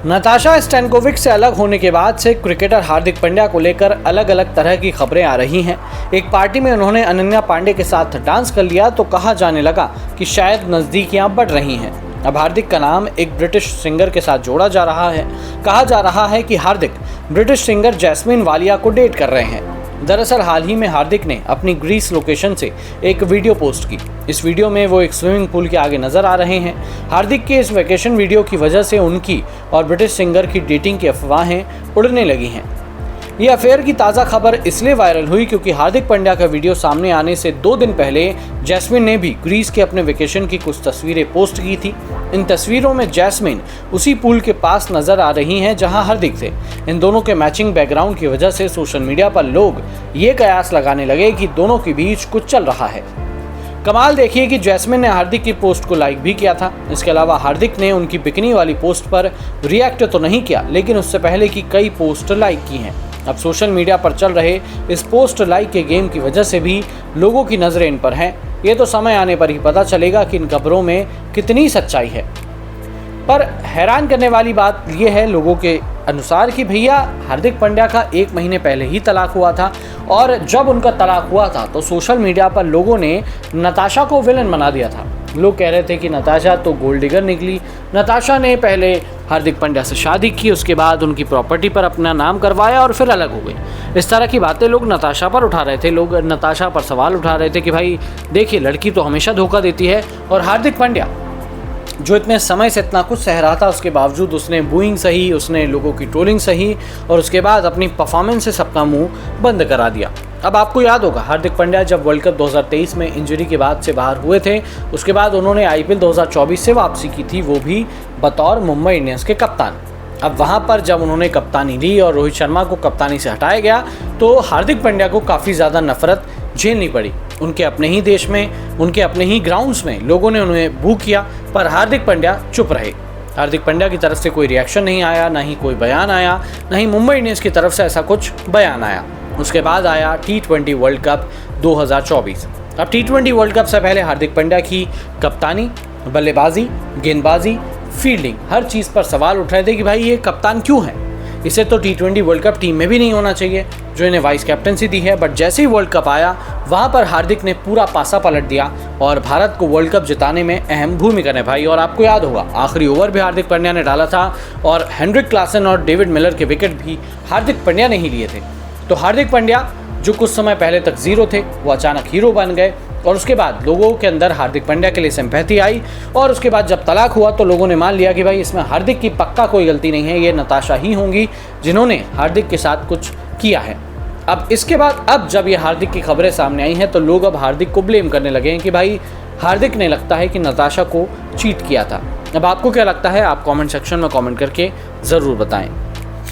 Natasha Stankovic से अलग होने के बाद से क्रिकेटर हार्दिक पांड्या को लेकर अलग अलग तरह की खबरें आ रही हैं। एक पार्टी में उन्होंने अनन्या पांडे के साथ डांस कर लिया तो कहा जाने लगा कि शायद नज़दीकियां बढ़ रही हैं। अब हार्दिक का नाम एक ब्रिटिश सिंगर के साथ जोड़ा जा रहा है। कहा जा रहा है कि हार्दिक ब्रिटिश सिंगर जैस्मिन वालिया को डेट कर रहे हैं। दरअसल हाल ही में हार्दिक ने अपनी ग्रीस लोकेशन से एक वीडियो पोस्ट की। इस वीडियो में वो एक स्विमिंग पूल के आगे नजर आ रहे हैं। हार्दिक के इस वेकेशन वीडियो की वजह से उनकी और ब्रिटिश सिंगर की डेटिंग की अफवाहें उड़ने लगी हैं। ये अफेयर की ताज़ा खबर इसलिए वायरल हुई क्योंकि हार्दिक पांड्या का वीडियो सामने आने से 2 दिन पहले जैस्मिन ने भी ग्रीस के अपने वेकेशन की कुछ तस्वीरें पोस्ट की थी। इन तस्वीरों में जैस्मिन उसी पूल के पास नजर आ रही हैं जहां हार्दिक थे। इन दोनों के मैचिंग बैकग्राउंड की वजह से सोशल मीडिया पर लोग ये कयास लगाने लगे कि दोनों के बीच कुछ चल रहा है। कमाल देखिए कि जैस्मिन ने हार्दिक की पोस्ट को लाइक भी किया था। इसके अलावा हार्दिक ने उनकी बिकनी वाली पोस्ट पर रिएक्ट तो नहीं किया, लेकिन उससे पहले की कई पोस्ट लाइक की हैं। अब सोशल मीडिया पर चल रहे इस पोस्ट लाइक के गेम की वजह से भी लोगों की नज़रें इन पर हैं। ये तो समय आने पर ही पता चलेगा कि इन खबरों में कितनी सच्चाई है। पर हैरान करने वाली बात यह है लोगों के अनुसार कि भैया हार्दिक पांड्या का 1 महीने पहले ही तलाक हुआ था और जब उनका तलाक हुआ था तो सोशल मीडिया पर लोगों ने नताशा को विलन बना दिया था। लोग कह रहे थे कि नताशा तो गोल्ड डिगर निकली। नताशा ने पहले हार्दिक पांड्या से शादी की, उसके बाद उनकी प्रॉपर्टी पर अपना नाम करवाया और फिर अलग हो गई। इस तरह की बातें लोग नताशा पर उठा रहे थे। लोग नताशा पर सवाल उठा रहे थे कि भाई देखिए, लड़की तो हमेशा धोखा देती है और हार्दिक पांड्या जो इतने समय से इतना कुछ सह रहा था, उसके बावजूद उसने बूइंग सही, उसने लोगों की ट्रोलिंग सही और उसके बाद अपनी परफॉर्मेंस से सबका मुंह बंद करा दिया। अब आपको याद होगा हार्दिक पांड्या जब वर्ल्ड कप 2023 में इंजरी के बाद से बाहर हुए थे, उसके बाद उन्होंने आईपीएल 2024 से वापसी की थी, वो भी बतौर मुंबई इंडियंस के कप्तान। अब वहाँ पर जब उन्होंने कप्तानी ली और रोहित शर्मा को कप्तानी से हटाया गया तो हार्दिक पांड्या को काफ़ी ज़्यादा नफरत झेलनी पड़ी। उनके अपने ही देश में, उनके अपने ही ग्राउंड्स में लोगों ने उन्हें बू किया, पर हार्दिक पांड्या चुप रहे। हार्दिक पांड्या की तरफ से कोई रिएक्शन नहीं आया, ना ही कोई बयान आया, ना ही मुंबई इंडियंस की तरफ से ऐसा कुछ बयान आया। उसके बाद आया T20 वर्ल्ड कप 2024। अब T20 वर्ल्ड कप से पहले हार्दिक पांड्या की कप्तानी, बल्लेबाजी, गेंदबाजी, फील्डिंग, हर चीज़ पर सवाल उठ रहे थे कि भाई ये कप्तान क्यों है, इसे तो T20 वर्ल्ड कप टीम में भी नहीं होना चाहिए जो इन्हें वाइस कैप्टनसी दी है। बट जैसे ही वर्ल्ड कप आया वहाँ पर हार्दिक ने पूरा पासा पलट दिया और भारत को वर्ल्ड कप जिताने में अहम भूमिका निभाई। और आपको याद होगा आखिरी ओवर भी हार्दिक पांड्या ने डाला था और हेनरिक क्लासन और डेविड मिलर के विकेट भी हार्दिक पांड्या ने ही लिए थे। तो हार्दिक पांड्या जो कुछ समय पहले तक जीरो थे वो अचानक हीरो बन गए और उसके बाद लोगों के अंदर हार्दिक पांड्या के लिए सिंपैथी आई और उसके बाद जब तलाक हुआ तो लोगों ने मान लिया कि भाई इसमें हार्दिक की पक्का कोई गलती नहीं है, ये नताशा ही होंगी जिन्होंने हार्दिक के साथ कुछ किया है। अब इसके बाद अब जब ये हार्दिक की खबरें सामने आई हैं तो लोग अब हार्दिक को ब्लेम करने लगे हैं कि भाई हार्दिक ने लगता है कि नताशा को चीट किया था। अब आपको क्या लगता है, आप कमेंट सेक्शन में कमेंट करके ज़रूर बताएं।